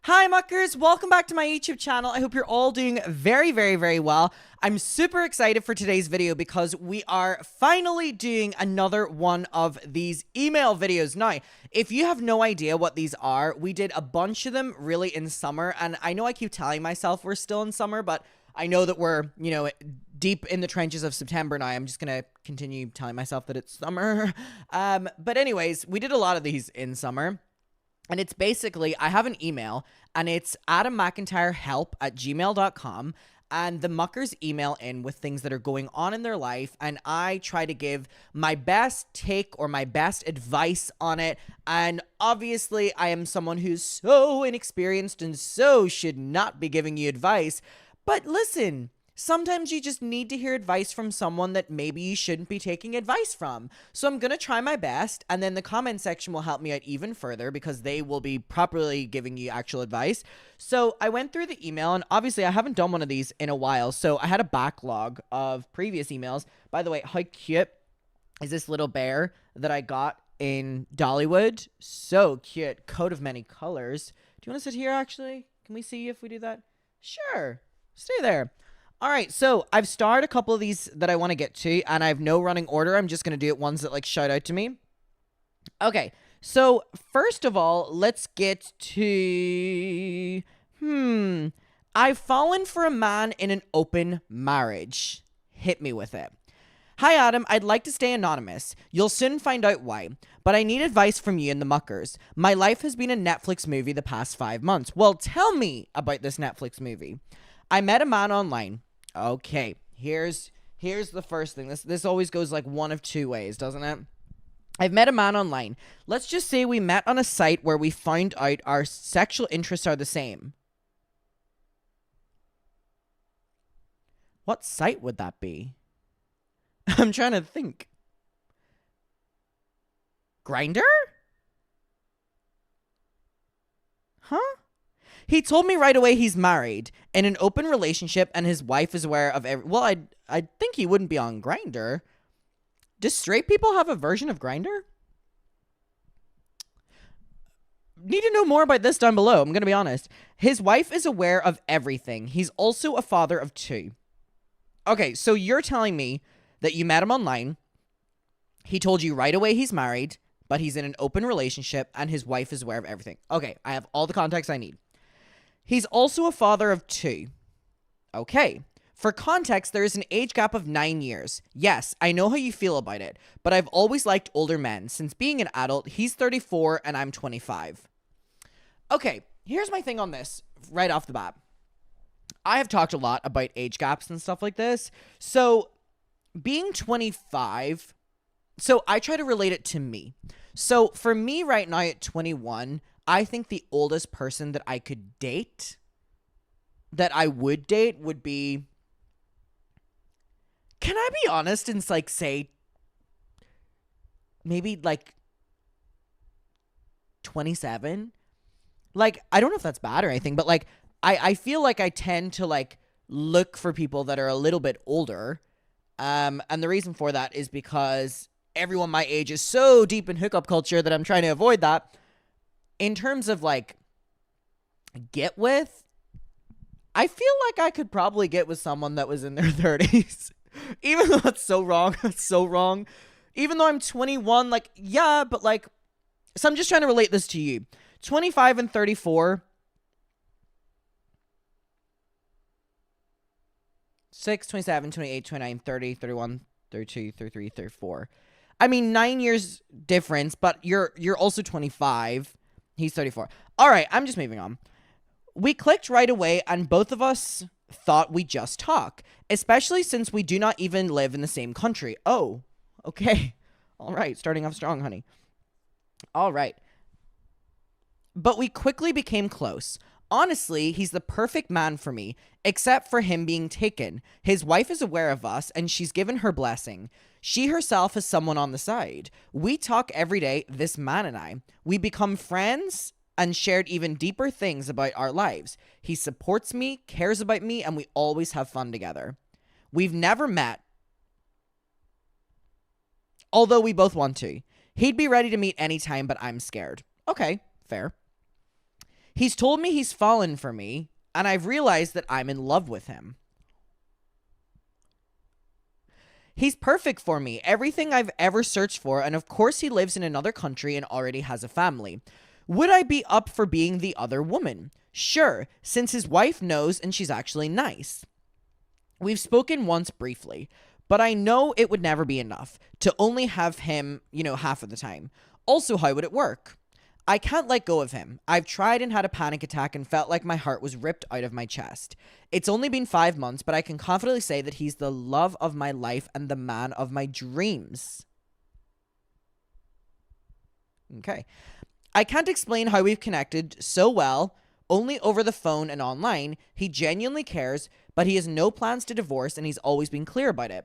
Hi muckers, welcome back to my YouTube channel. I hope you're all doing very well. I'm super excited for today's video because we are finally doing another one of these email videos. Now, if you have no idea what these are, we did a bunch of them really in summer, and I know I keep telling myself we're still in summer, but I know that we're, deep in the trenches of September now. I'm just gonna continue telling myself that it's summer. But anyways, we did a lot of these in summer. And it's basically, I have an email, and it's adammcintyrehelp@gmail.com, and the muckers email in with things that are going on in their life, and I try to give my best take or my best advice on it. And obviously, I am someone who's so inexperienced and so should not be giving you advice. But listen, sometimes you just need to hear advice from someone that maybe you shouldn't be taking advice from. So I'm going to try my best, and then the comment section will help me out even further because they will be properly giving you actual advice. So I went through the email, and obviously I haven't done one of these in a while, so I had a backlog of previous emails. By the way, how cute is this little bear that I got in Dollywood? So cute. Coat of many colors. Do you want to sit here, actually? Can we see if we do that? Sure. Stay there. All right, so I've starred a couple of these that I want to get to, and I have no running order. I'm just going to do it ones that, shout out to me. Okay, so first of all, let's get to... I've fallen for a man in an open marriage. Hit me with it. Hi, Adam. I'd like to stay anonymous. You'll soon find out why. But I need advice from you and the muckers. My life has been a Netflix movie the past 5 months. Well, tell me about this Netflix movie. I met a man online. Okay, here's the first thing. This always goes one of two ways, doesn't it? I've met a man online. Let's just say we met on a site where we found out our sexual interests are the same. What site would that be? I'm trying to think. Grindr? Huh? He told me right away he's married, in an open relationship, and his wife is aware of well, I think he wouldn't be on Grindr. Do straight people have a version of Grindr? Need to know more about this down below, I'm gonna be honest. His wife is aware of everything. He's also a father of 2. Okay, so you're telling me that you met him online, he told you right away he's married, but he's in an open relationship, and his wife is aware of everything. Okay, I have all the context I need. He's also a father of 2. Okay. For context, there is an age gap of 9 years. Yes, I know how you feel about it, but I've always liked older men. Since being an adult, he's 34 and I'm 25. Okay, here's my thing on this right off the bat. I have talked a lot about age gaps and stuff like this. So, being 25, so I try to relate it to me. So, for me right now at 21, I think the oldest person that I could date, that I would date, would be... Can I be honest and, say... maybe, 27? I don't know if that's bad or anything, but, I feel like I tend to, look for people that are a little bit older. And the reason for that is because everyone my age is so deep in hookup culture that I'm trying to avoid that. In terms of, get with, I feel like I could probably get with someone that was in their 30s. Even though that's so wrong. That's so wrong. Even though I'm 21, yeah, but, so I'm just trying to relate this to you. 25 and 34. 6, 27, 28, 29, 30, 31, 32, 33, 34. I mean, 9 years difference, but you're also 25. He's 34. All right, I'm just moving on. We clicked right away, and both of us thought we just talk, especially since we do not even live in the same country. Oh, okay. All right, starting off strong, honey. All right. But we quickly became close. Honestly, he's the perfect man for me, except for him being taken. His wife is aware of us, and she's given her blessing. She herself has someone on the side. We talk every day, this man and I. We become friends and shared even deeper things about our lives. He supports me, cares about me, and we always have fun together. We've never met, although we both want to. He'd be ready to meet anytime, but I'm scared. Okay, fair. He's told me he's fallen for me, and I've realized that I'm in love with him. He's perfect for me, everything I've ever searched for, and of course he lives in another country and already has a family. Would I be up for being the other woman? Sure, since his wife knows and she's actually nice. We've spoken once briefly, but I know it would never be enough to only have him, half of the time. Also, how would it work? I can't let go of him. I've tried and had a panic attack and felt like my heart was ripped out of my chest. It's only been 5 months, but I can confidently say that he's the love of my life and the man of my dreams. Okay. I can't explain how we've connected so well, only over the phone and online. He genuinely cares, but he has no plans to divorce and he's always been clear about it.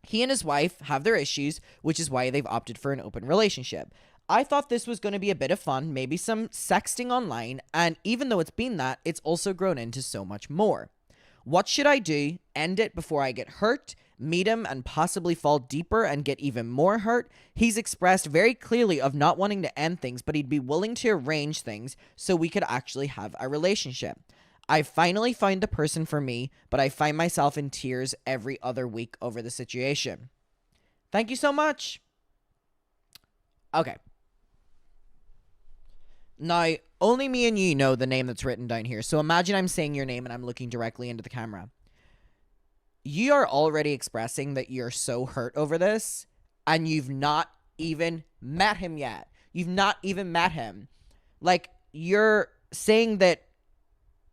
He and his wife have their issues, which is why they've opted for an open relationship. I thought this was going to be a bit of fun, maybe some sexting online, and even though it's been that, it's also grown into so much more. What should I do? End it before I get hurt? Meet him and possibly fall deeper and get even more hurt? He's expressed very clearly of not wanting to end things, but he'd be willing to arrange things so we could actually have a relationship. I finally found the person for me, but I find myself in tears every other week over the situation. Thank you so much. Okay. Now, only me and you know the name that's written down here. So imagine I'm saying your name and I'm looking directly into the camera. You are already expressing that you're so hurt over this, and you've not even met him yet. You've not even met him. Like, you're saying that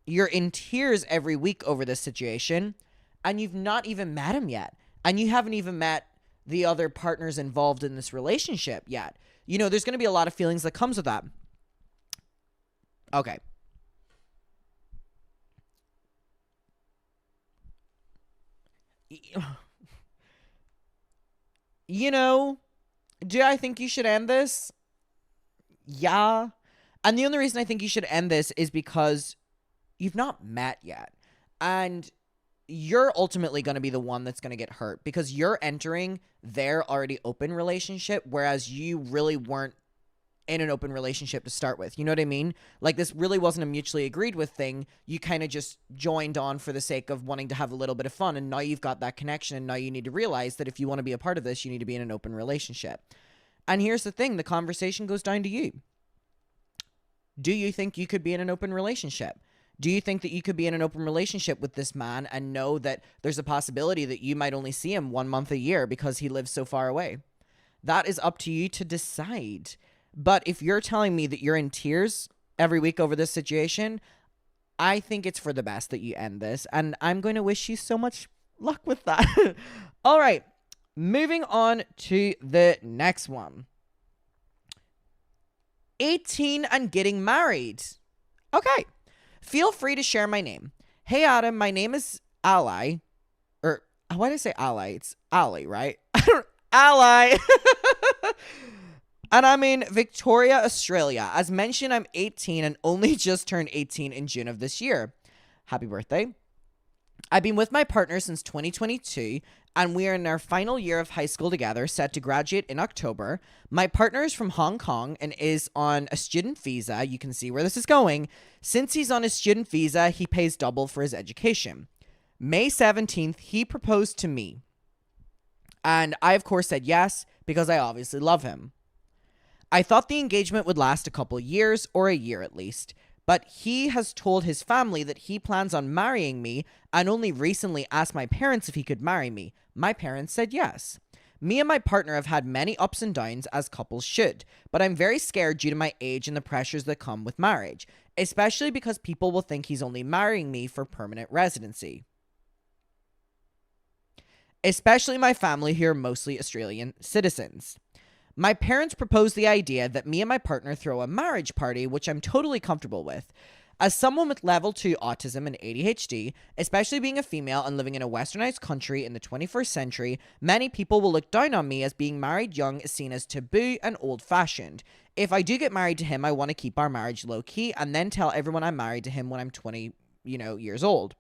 you're in tears every week over this situation, and you've not even met him yet. And you haven't even met the other partners involved in this relationship yet. There's going to be a lot of feelings that comes with that. Okay. Do I think you should end this? Yeah. And the only reason I think you should end this is because you've not met yet. And you're ultimately going to be the one that's going to get hurt because you're entering their already open relationship, whereas you really weren't in an open relationship to start with. You know what I mean? Like, this really wasn't a mutually agreed with thing. You kind of just joined on for the sake of wanting to have a little bit of fun, and now you've got that connection, and now you need to realize that if you want to be a part of this, you need to be in an open relationship. And here's the thing, the conversation goes down to you. Do you think you could be in an open relationship? Do you think that you could be in an open relationship with this man and know that there's a possibility that you might only see him 1 month a year because he lives so far away? That is up to you to decide. But if you're telling me that you're in tears every week over this situation, I think it's for the best that you end this. And I'm going to wish you so much luck with that. All right. Moving on to the next one. 18 and getting married. Okay. Feel free to share my name. Hey, Adam, my name is Ally. Or, why did I say Ally? It's Ally, right? Ally. And I'm in Victoria, Australia. As mentioned, I'm 18 and only just turned 18 in June of this year. Happy birthday. I've been with my partner since 2022, and we are in our final year of high school together, set to graduate in October. My partner is from Hong Kong and is on a student visa. You can see where this is going. Since he's on a student visa, he pays double for his education. May 17th, he proposed to me. And I, of course, said yes, because I obviously love him. I thought the engagement would last a couple years, or a year at least, but he has told his family that he plans on marrying me and only recently asked my parents if he could marry me. My parents said yes. Me and my partner have had many ups and downs, as couples should, but I'm very scared due to my age and the pressures that come with marriage, especially because people will think he's only marrying me for permanent residency. Especially my family, who are mostly Australian citizens. My parents proposed the idea that me and my partner throw a marriage party, which I'm totally comfortable with. As someone with level 2 autism and ADHD, especially being a female and living in a westernized country in the 21st century, many people will look down on me as being married young is seen as taboo and old-fashioned. If I do get married to him, I want to keep our marriage low-key and then tell everyone I'm married to him when I'm 20, years old.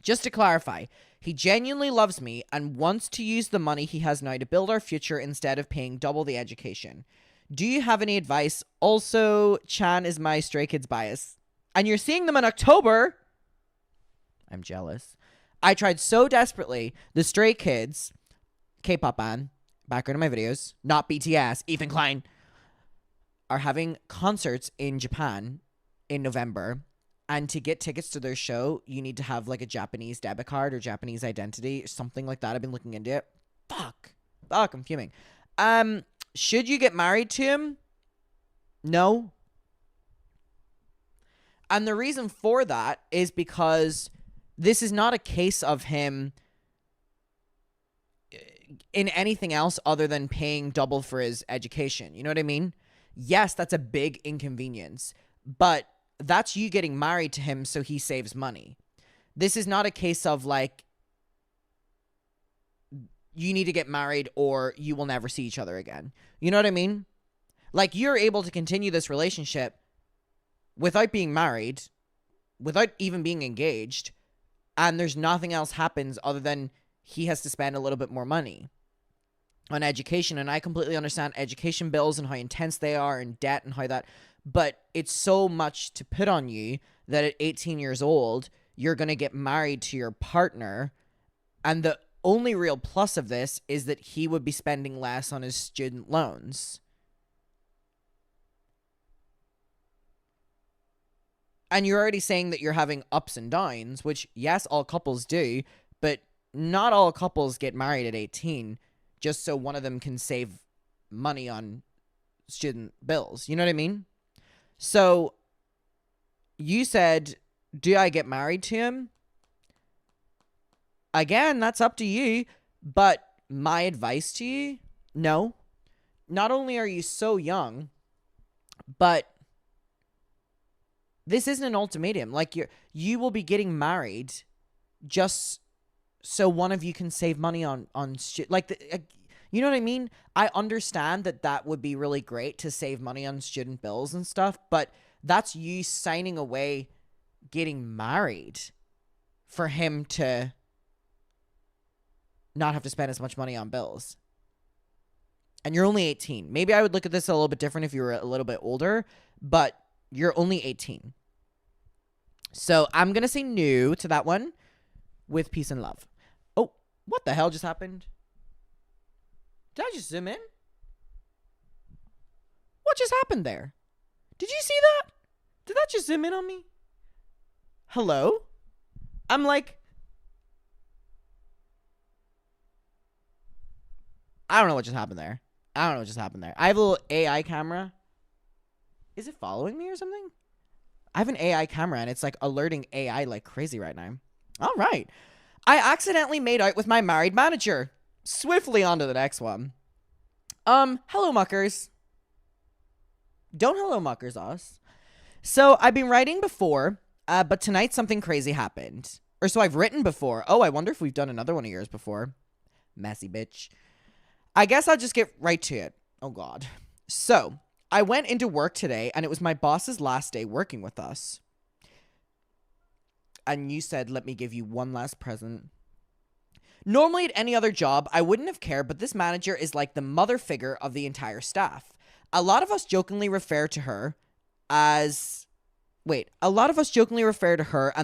Just to clarify, he genuinely loves me and wants to use the money he has now to build our future instead of paying double the education. Do you have any advice? Also, Chan is my Stray Kids bias. And you're seeing them in October. I'm jealous. I tried so desperately. The Stray Kids, K-pop band, background of my videos, not BTS, Ethan Klein, are having concerts in Japan in November. And to get tickets to their show, you need to have like a Japanese debit card or Japanese identity, something like that. I've been looking into it. Fuck, I'm fuming. Should you get married to him? No. And the reason for that is because this is not a case of him in anything else other than paying double for his education. You know what I mean? Yes, that's a big inconvenience, but that's you getting married to him so he saves money. This is not a case of like, you need to get married or you will never see each other again. You know what I mean? Like, you're able to continue this relationship without being married, without even being engaged, and there's nothing else happens other than he has to spend a little bit more money on education. And I completely understand education bills and how intense they are and debt and how that, but it's so much to put on you that at 18 years old, you're going to get married to your partner. And the only real plus of this is that he would be spending less on his student loans. And you're already saying that you're having ups and downs, which, yes, all couples do, but not all couples get married at 18 just so one of them can save money on student bills. You know what I mean? So you said, do I get married to him? Again, that's up to you, but my advice to you, no. Not only are you so young, but this isn't an ultimatum. Like, you will be getting married just so one of you can save money on you know what I mean? I understand that would be really great to save money on student bills and stuff, but that's you signing away getting married for him to not have to spend as much money on bills. And you're only 18. Maybe I would look at this a little bit different if you were a little bit older, but you're only 18. So I'm going to say no to that one with peace and love. Oh, what the hell just happened? Did I just zoom in? What just happened there? Did you see that? Did that just zoom in on me? Hello? I'm like, I don't know what just happened there. I have a little AI camera. Is it following me or something? I have an AI camera and it's like alerting AI like crazy right now. All right. I accidentally made out with my married manager. Swiftly on to the next one. Hello muckers. Don't hello muckers us. So I've been writing before, but tonight something crazy happened. Or so I've written before. Oh, I wonder if we've done another one of yours before. Messy bitch. I guess I'll just get right to it. Oh, God. So, I went into work today, and it was my boss's last day working with us. And you said, let me give you one last present. Normally, at any other job, I wouldn't have cared, but this manager is like the mother figure of the entire staff. A lot of us jokingly refer to her and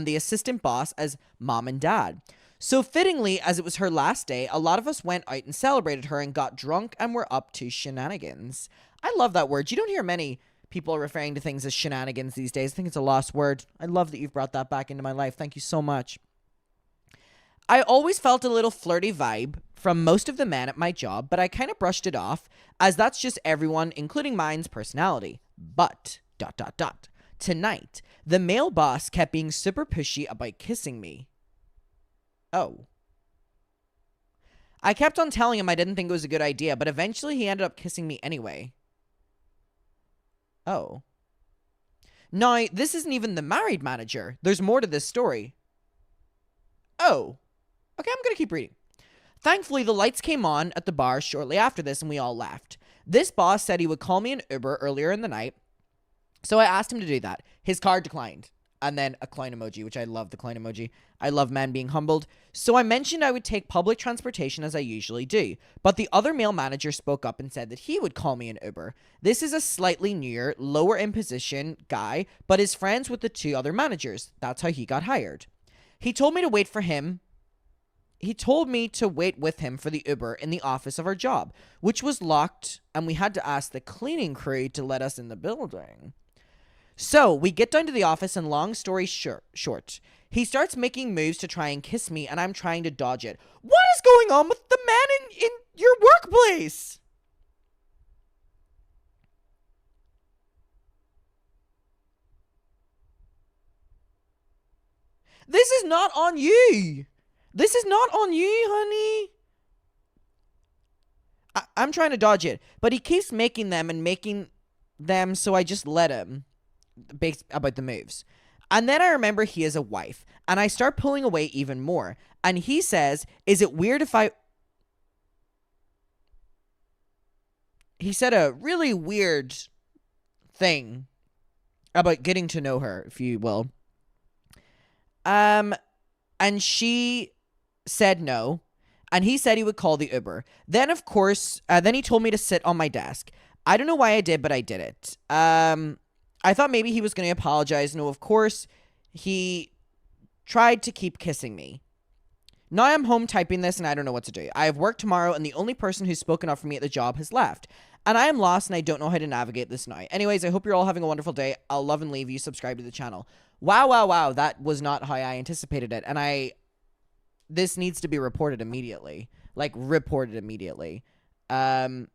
the assistant boss as mom and dad. So fittingly, as it was her last day, a lot of us went out and celebrated her and got drunk and were up to shenanigans. I love that word. You don't hear many people referring to things as shenanigans these days. I think it's a lost word. I love that you've brought that back into my life. Thank you so much. I always felt a little flirty vibe from most of the men at my job, but I kind of brushed it off as that's just everyone, including mine's personality. But, ... Tonight, the male boss kept being super pushy about kissing me. Oh. I kept on telling him I didn't think it was a good idea, but eventually he ended up kissing me anyway. Oh. Now, this isn't even the married manager. There's more to this story. Oh. Okay, I'm going to keep reading. Thankfully, the lights came on at the bar shortly after this and we all left. This boss said he would call me an Uber earlier in the night, so I asked him to do that. His card declined. And then a clown emoji, which I love the clown emoji. I love men being humbled. So I mentioned I would take public transportation as I usually do. But the other male manager spoke up and said that he would call me an Uber. This is a slightly newer, lower in position guy, but is friends with the two other managers. That's how he got hired. He told me to wait for him. He told me to wait with him for the Uber in the office of our job, which was locked, and we had to ask the cleaning crew to let us in the building. So we get down to the office, and long story short, he starts making moves to try and kiss me, and I'm trying to dodge it. What is going on with the man in your workplace? This is not on you. This is not on you, honey. I'm trying to dodge it, but he keeps making them, so I just let him. Based about the moves. And then I remember he has a wife, and I start pulling away even more. And he says, is it weird if he said a really weird thing about getting to know her, if you will. And she said no, and he said he would call the Uber. Then, of course, then he told me to sit on my desk. I don't know why I did, but I did it. I thought maybe he was going to apologize. No, of course, he tried to keep kissing me. Now I'm home typing this and I don't know what to do. I have work tomorrow and the only person who's spoken up for me at the job has left. And I am lost and I don't know how to navigate this now. Anyways, I hope you're all having a wonderful day. I'll love and leave you. Subscribe to the channel. Wow. That was not how I anticipated it. And this needs to be reported immediately. Like, reported immediately. And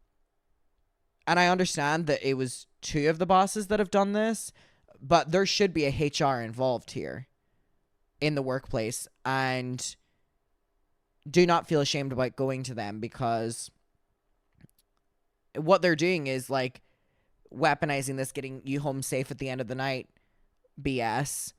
I understand that it was two of the bosses that have done this, but there should be a HR involved here in the workplace. And do not feel ashamed about going to them, because what they're doing is like weaponizing this, getting you home safe at the end of the night BS.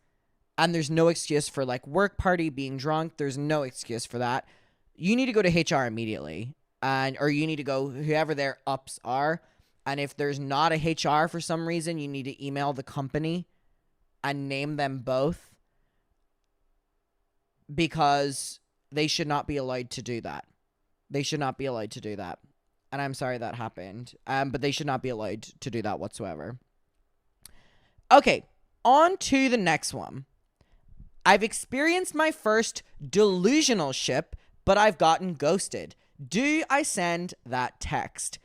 And there's no excuse for like work party, being drunk. There's no excuse for that. You need to go to HR immediately, or you need to go whoever their ups are. And if there's not a HR for some reason, you need to email the company and name them both, because they should not be allowed to do that. They should not be allowed to do that. And I'm sorry that happened. But they should not be allowed to do that whatsoever. Okay, on to the next one. I've experienced my first delusional ship, but I've gotten ghosted. Do I send that text?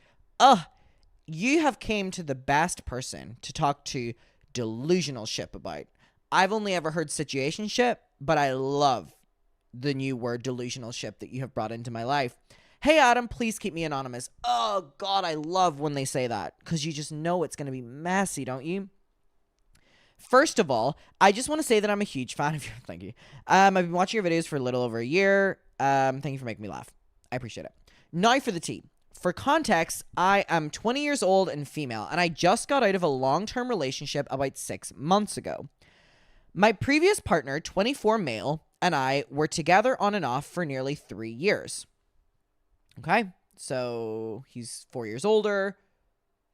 You have came to the best person to talk to delusional ship about. I've only ever heard situationship, but I love the new word delusional ship that you have brought into my life. Hey, Adam, please keep me anonymous. Oh, God, I love when they say that, because you just know it's going to be messy, don't you? First of all, I just want to say that I'm a huge fan of your... Thank you. I've been watching your videos for a little over a year. Thank you for making me laugh. I appreciate it. Now for the tea. For context, I am 20 years old and female, and I just got out of a long-term relationship about 6 months ago. My previous partner, 24 male, and I were together on and off for nearly 3 years. Okay, so he's 4 years older.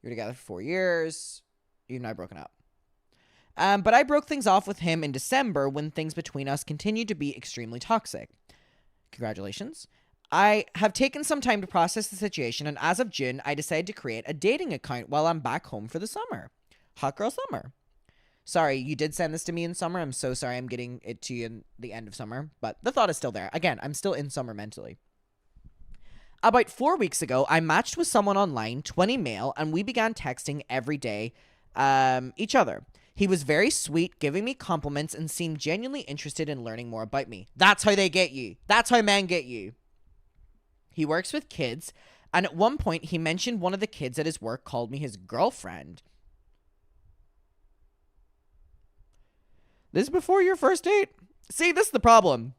You're together for 4 years. You've now broken up. But I broke things off with him in December when things between us continued to be extremely toxic. Congratulations. I have taken some time to process the situation, and as of June, I decided to create a dating account while I'm back home for the summer. Hot girl summer. Sorry, you did send this to me in summer. I'm so sorry I'm getting it to you in the end of summer, but the thought is still there. Again, I'm still in summer mentally. About 4 weeks ago, I matched with someone online, 20 male, and we began texting every day, each other. He was very sweet, giving me compliments, and seemed genuinely interested in learning more about me. That's how they get you. That's how men get you. He works with kids, and at one point, he mentioned one of the kids at his work called me his girlfriend. This is before your first date? See, this is the problem.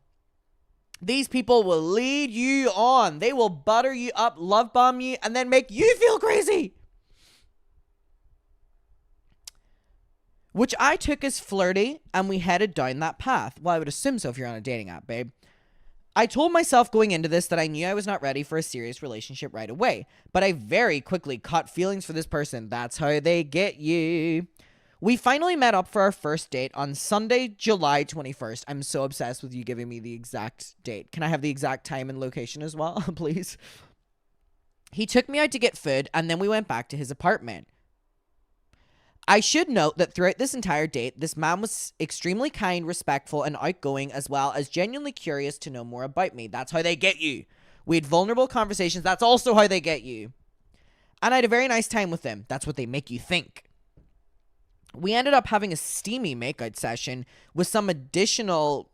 These people will lead you on. They will butter you up, love bomb you, and then make you feel crazy. Which I took as flirty, and we headed down that path. Well, I would assume so if you're on a dating app, babe. I told myself going into this that I knew I was not ready for a serious relationship right away, but I very quickly caught feelings for this person. That's how they get you. We finally met up for our first date on Sunday, July 21st. I'm so obsessed with you giving me the exact date. Can I have the exact time and location as well, please? He took me out to get food, and then we went back to his apartment. I should note that throughout this entire date, this man was extremely kind, respectful, and outgoing, as well as genuinely curious to know more about me. That's how they get you. We had vulnerable conversations. That's also how they get you. And I had a very nice time with him. That's what they make you think. We ended up having a steamy makeout session with some additional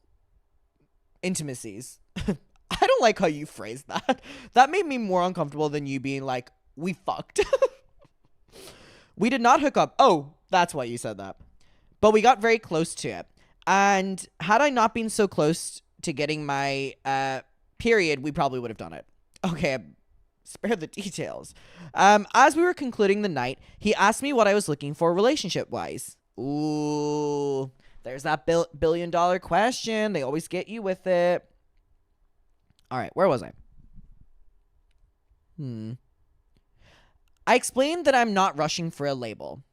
intimacies. I don't like how you phrased that. That made me more uncomfortable than you being like, we fucked. We did not hook up. Oh, that's why you said that. But we got very close to it. And had I not been so close to getting my period, we probably would have done it. Okay, spare the details. As we were concluding the night, he asked me what I was looking for relationship-wise. Ooh, there's that billion-dollar question. They always get you with it. All right, where was I? I explained that I'm not rushing for a label.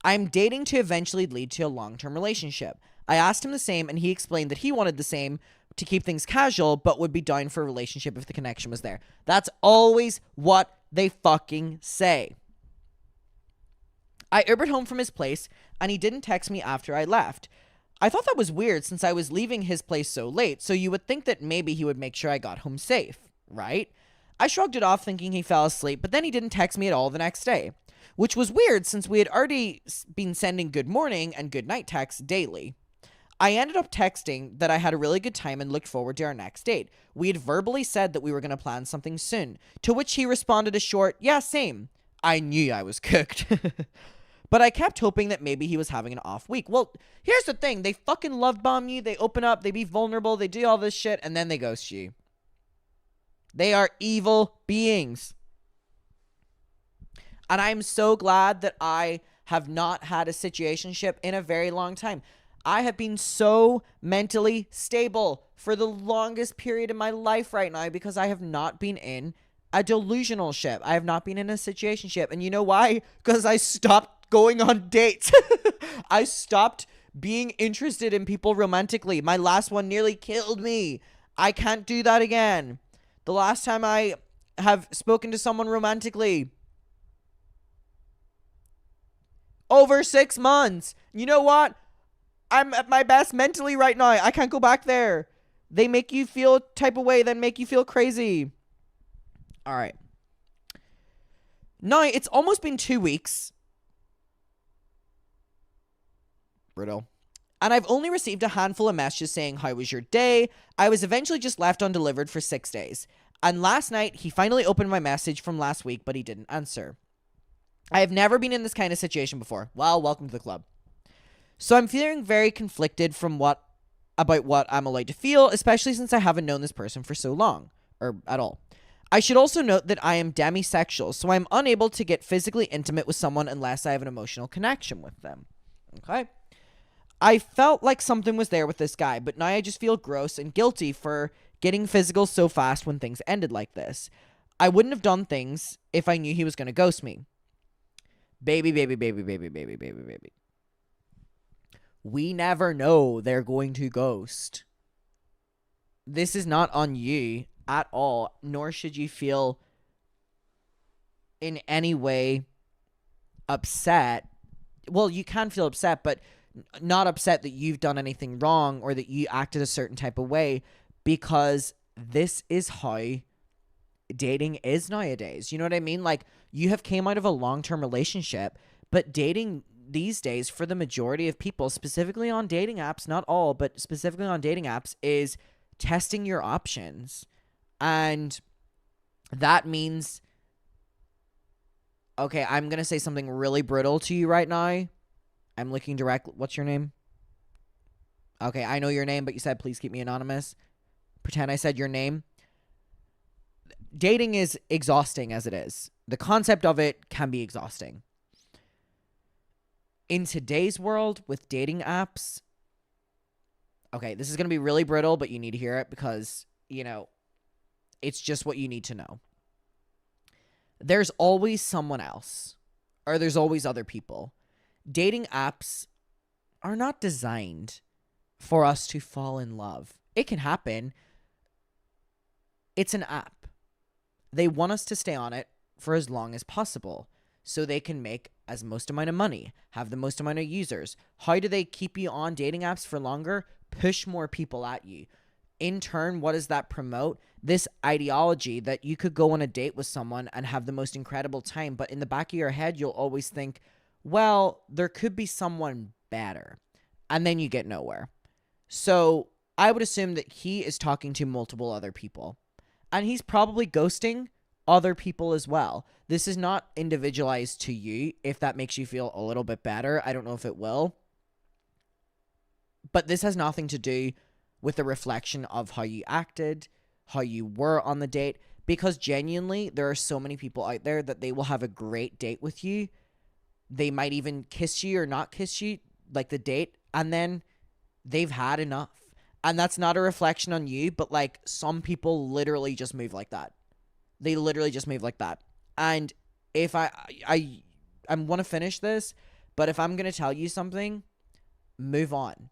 I'm dating to eventually lead to a long-term relationship. I asked him the same, and he explained that he wanted the same to keep things casual, but would be down for a relationship if the connection was there. That's always what they fucking say. I Ubered home from his place, and he didn't text me after I left. I thought that was weird since I was leaving his place so late, so you would think that maybe he would make sure I got home safe, right? I shrugged it off thinking he fell asleep, but then he didn't text me at all the next day, which was weird since we had already been sending good morning and good night texts daily. I ended up texting that I had a really good time and looked forward to our next date. We had verbally said that we were going to plan something soon, to which he responded a short, yeah, same. I knew I was cooked. But I kept hoping that maybe he was having an off week. Well, here's the thing. They fucking love bomb you. They open up. They be vulnerable. They do all this shit. And then they ghost you. They are evil beings. And I'm so glad that I have not had a situationship in a very long time. I have been so mentally stable for the longest period of my life right now because I have not been in a delusional ship. I have not been in a situationship. And you know why? Because I stopped going on dates. I stopped being interested in people romantically. My last one nearly killed me. I can't do that again. The last time I have spoken to someone romantically, over 6 months. You know what? I'm at my best mentally right now. I can't go back there. They make you feel a type of way, then make you feel crazy. All right. Now, it's almost been 2 weeks. Brutal. And I've only received a handful of messages saying, how was your day? I was eventually just left undelivered for 6 days. And last night, he finally opened my message from last week, but he didn't answer. I have never been in this kind of situation before. Well, welcome to the club. So I'm feeling very conflicted about what I'm allowed to feel, especially since I haven't known this person for so long, or at all. I should also note that I am demisexual, so I'm unable to get physically intimate with someone unless I have an emotional connection with them. Okay? I felt like something was there with this guy, but now I just feel gross and guilty for getting physical so fast when things ended like this. I wouldn't have done things if I knew he was going to ghost me. Baby, baby, baby, baby, baby, baby, baby. We never know they're going to ghost. This is not on you at all, nor should you feel in any way upset. Well, you can feel upset, but not upset that you've done anything wrong or that you acted a certain type of way, because this is how dating is nowadays. You know what I mean? Like, you have came out of a long-term relationship, but dating these days for the majority of people, specifically on dating apps, not all, but specifically on dating apps, is testing your options. And that means, okay, I'm going to say something really brutal to you right now. I'm looking direct. What's your name? Okay, I know your name, but you said please keep me anonymous. Pretend I said your name. Dating is exhausting as it is. The concept of it can be exhausting. In today's world with dating apps, okay, this is going to be really brittle, but you need to hear it because, you know, it's just what you need to know. There's always someone else, or there's always other people. dating apps are not designed for us to fall in love. It can happen. It's an app. They want us to stay on it for as long as possible so they can make as most amount of money, have the most amount of users. How do they keep you on dating apps for longer? Push more people at you. In turn, what does that promote? This ideology that you could go on a date with someone and have the most incredible time, but in the back of your head, you'll always think, well, there could be someone better. And then you get nowhere. So I would assume that he is talking to multiple other people. And he's probably ghosting other people as well. This is not individualized to you. If that makes you feel a little bit better, I don't know if it will. But this has nothing to do with the reflection of how you acted, how you were on the date. Because genuinely, there are so many people out there that they will have a great date with you. They might even kiss you or not kiss you, like the date. And then they've had enough. And that's not a reflection on you, but like some people literally just move like that. They literally just move like that. And if I want to finish this, but if I'm going to tell you something, move on.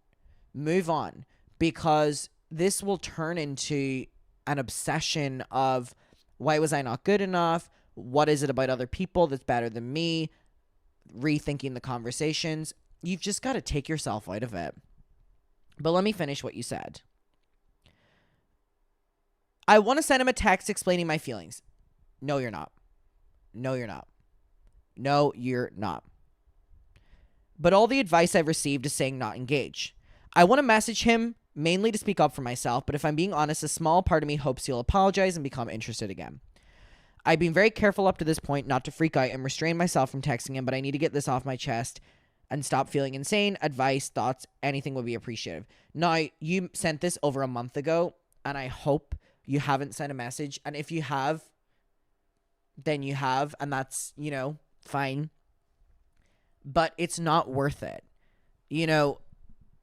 Move on. Because this will turn into an obsession of, why was I not good enough? What is it about other people that's better than me? Rethinking the conversations. You've just got to take yourself out of it. But let me finish what you said. I want to send him a text explaining my feelings. No, you're not. No, you're not. No, you're not. But all the advice I've received is saying not engage. I want to message him mainly to speak up for myself, but if I'm being honest, a small part of me hopes he'll apologize and become interested again. I've been very careful up to this point not to freak out and restrain myself from texting him, but I need to get this off my chest and stop feeling insane. Advice, thoughts, anything would be appreciative. Now, you sent this over a month ago, and I hope you haven't sent a message. And if you have, then you have, and that's, fine. But it's not worth it.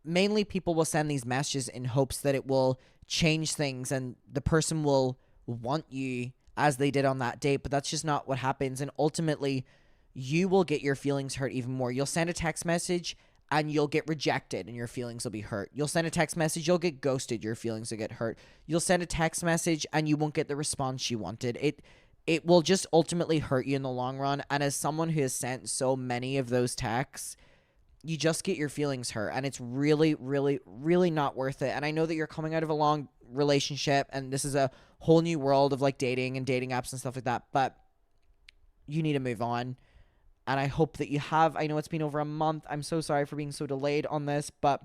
Mainly people will send these messages in hopes that it will change things and the person will want you as they did on that date, but that's just not what happens. And ultimately, you will get your feelings hurt even more. You'll send a text message and you'll get rejected and your feelings will be hurt. You'll send a text message, you'll get ghosted, your feelings will get hurt. You'll send a text message and you won't get the response you wanted. It will just ultimately hurt you in the long run. And as someone who has sent so many of those texts, you just get your feelings hurt. And it's really, really, really not worth it. And I know that you're coming out of a long relationship and this is a whole new world of like dating and dating apps and stuff like that. But you need to move on. And I hope that you have. I know it's been over a month. I'm so sorry for being so delayed on this, but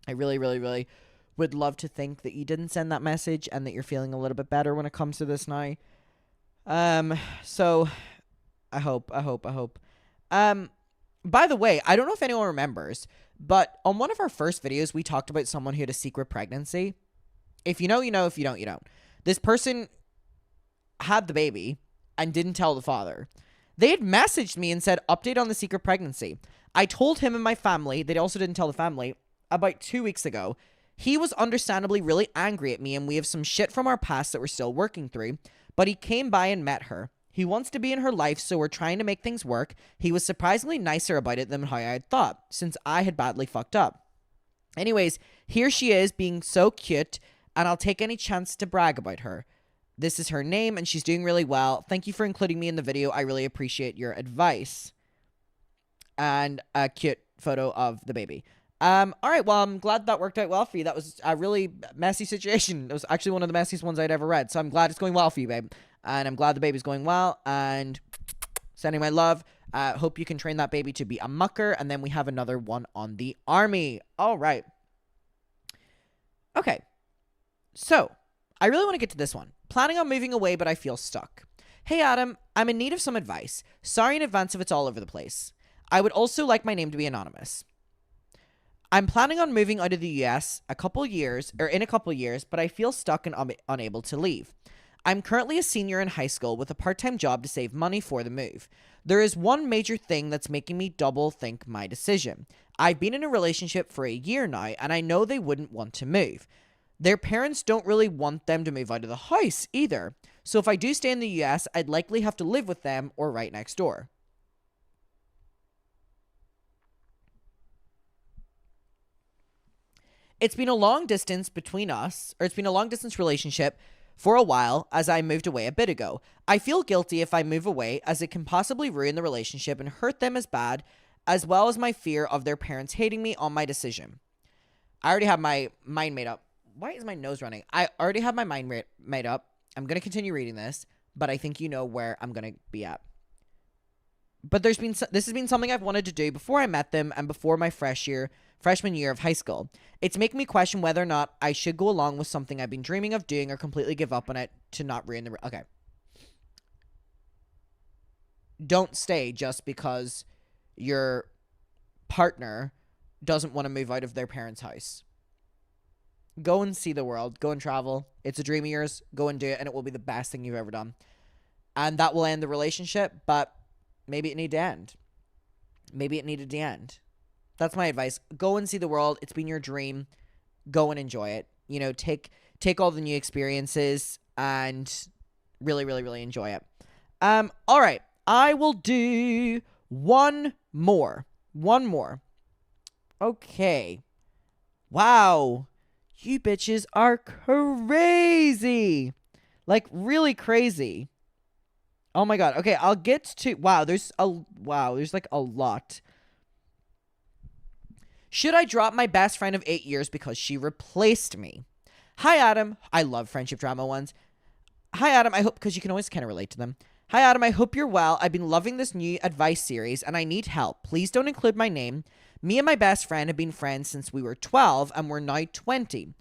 I really, really, really would love to think that you didn't send that message and that you're feeling a little bit better when it comes to this now. So I hope. By the way, I don't know if anyone remembers, but on one of our first videos, we talked about someone who had a secret pregnancy. If you know, you know. If you don't, you don't. This person had the baby and didn't tell the father. They had messaged me and said, update on the secret pregnancy. I told him and my family, they also didn't tell the family, about 2 weeks ago. He was understandably really angry at me and we have some shit from our past that we're still working through, but he came by and met her. He wants to be in her life, so we're trying to make things work. He was surprisingly nicer about it than how I had thought, since I had badly fucked up. Anyways, here she is being so cute, and I'll take any chance to brag about her. This is her name, and she's doing really well. Thank you for including me in the video. I really appreciate your advice. And a cute photo of the baby. All right, well, I'm glad that worked out well for you. That was a really messy situation. It was actually one of the messiest ones I'd ever read, so I'm glad it's going well for you, babe. And I'm glad the baby's going well, and sending my love. Hope you can train that baby to be a mucker, and then we have another one on the army. All right. Okay. So, I really want to get to this one. Planning on moving away, but I feel stuck. Hey, Adam, I'm in need of some advice. Sorry in advance if it's all over the place. I would also like my name to be anonymous. I'm planning on moving out of the US in a couple years, but I feel stuck and unable to leave. I'm currently a senior in high school with a part-time job to save money for the move. There is one major thing that's making me double think my decision. I've been in a relationship for a year now, and I know they wouldn't want to move. Their parents don't really want them to move out of the house either. So if I do stay in the US, I'd likely have to live with them or right next door. It's been a long distance between us, or it's been a long distance relationship for a while as I moved away a bit ago. I feel guilty if I move away as it can possibly ruin the relationship and hurt them as bad, as well as my fear of their parents hating me on my decision. I already have my mind made up. Why is my nose running? I already have my mind made up. I'm going to continue reading this, but I think you know where I'm going to be at. But this has been something I've wanted to do before I met them and before my freshman year of high school. It's making me question whether or not I should go along with something I've been dreaming of doing or completely give up on it to not ruin the... Okay. Don't stay just because your partner doesn't want to move out of their parents' house. Go and see the world. Go and travel. It's a dream of yours. Go and do it, and it will be the best thing you've ever done. And that will end the relationship, but maybe it needed to end. Maybe it needed to end. That's my advice. Go and see the world. It's been your dream. Go and enjoy it. You know, take all the new experiences and really, really, really enjoy it. All right. I will do one more. Okay. Wow. You bitches are crazy. Like, really crazy. Oh my god. Okay, I'll get to... there's like a lot. Should I drop my best friend of 8 years because she replaced me? Hi, Adam. I love friendship drama ones. Hi, Adam. I hope... because you can always kind of relate to them. Hi, Adam. I hope you're well. I've been loving this new advice series, and I need help. Please don't include my name. Me and my best friend have been friends since we were 12, and we're now 20.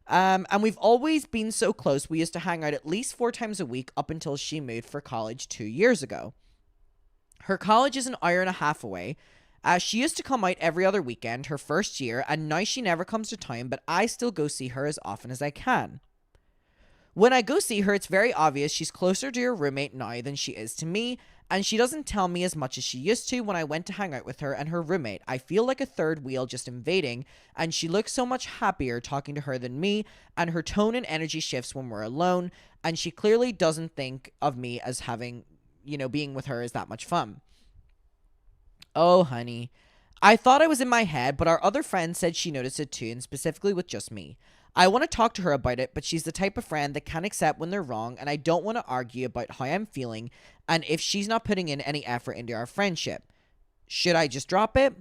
And we've always been so close. We used to hang out at least 4 times a week up until she moved for college 2 years ago. Her college is an hour and a half away. She used to come out every other weekend her first year, and now she never comes to town, but I still go see her as often as I can. When I go see her, it's very obvious she's closer to her roommate now than she is to me, and she doesn't tell me as much as she used to when I went to hang out with her and her roommate. I feel like a third wheel just invading, and she looks so much happier talking to her than me, and her tone and energy shifts when we're alone, and she clearly doesn't think of me as having, being with her is that much fun. Oh, honey. I thought I was in my head, but our other friend said she noticed it too, and specifically with just me. I want to talk to her about it, but she's the type of friend that can't accept when they're wrong, and I don't want to argue about how I'm feeling and if she's not putting in any effort into our friendship. Should I just drop it?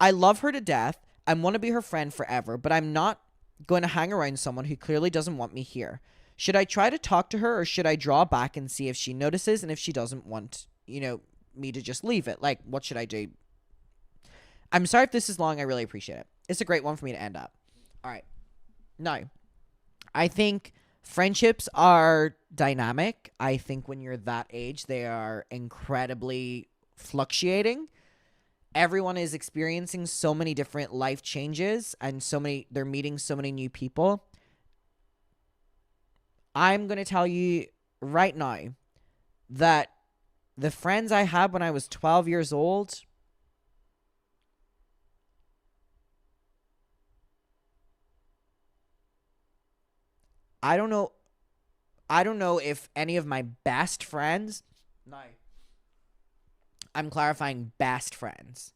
I love her to death and want to be her friend forever, but I'm not going to hang around someone who clearly doesn't want me here. Should I try to talk to her, or should I draw back and see if she notices, and if she doesn't want, me to just leave it? Like, what should I do? I'm sorry if this is long. I really appreciate it. It's a great one for me to end up. All right. Now, I think friendships are dynamic. I think when you're that age, they are incredibly fluctuating. Everyone is experiencing so many different life changes, and they're meeting so many new people. I'm going to tell you right now that the friends I had when I was 12 years old, I don't know if any of my best friends... No. I'm clarifying best friends.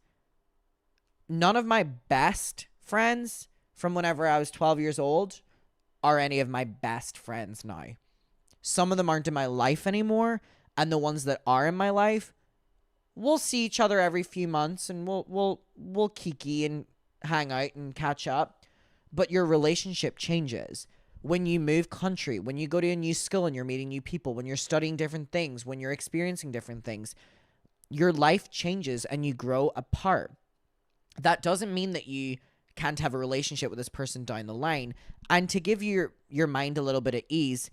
None of my best friends from whenever I was 12 years old are any of my best friends now. Some of them aren't in my life anymore, and the ones that are in my life, we'll see each other every few months, and we'll kiki and hang out and catch up. But your relationship changes. When you move country, when you go to a new school and you're meeting new people, when you're studying different things, when you're experiencing different things, your life changes and you grow apart. That doesn't mean that you can't have a relationship with this person down the line. And to give your mind a little bit of ease,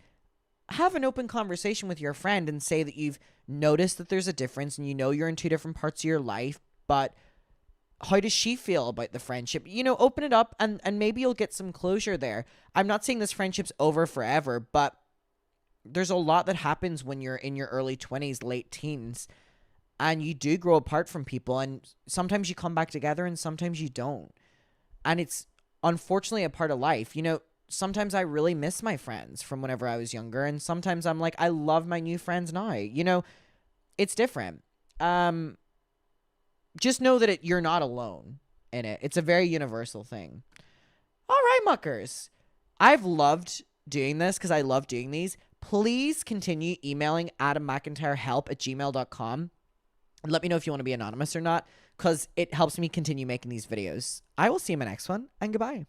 have an open conversation with your friend and say that you've noticed that there's a difference and you're in 2 different parts of your life, but how does she feel about the friendship? Open it up and maybe you'll get some closure there. I'm not saying this friendship's over forever, but there's a lot that happens when you're in your early 20s, late teens, and you do grow apart from people, and sometimes you come back together and sometimes you don't. And it's unfortunately a part of life. Sometimes I really miss my friends from whenever I was younger, and sometimes I'm like, I love my new friends now. It's different. Just know that you're not alone in it. It's a very universal thing. All right. Hi, muckers. I've loved doing this because I love doing these. Please continue emailing adammcintyrehelp@gmail.com. And let me know if you want to be anonymous or not, because it helps me continue making these videos. I will see you in my next one, and goodbye.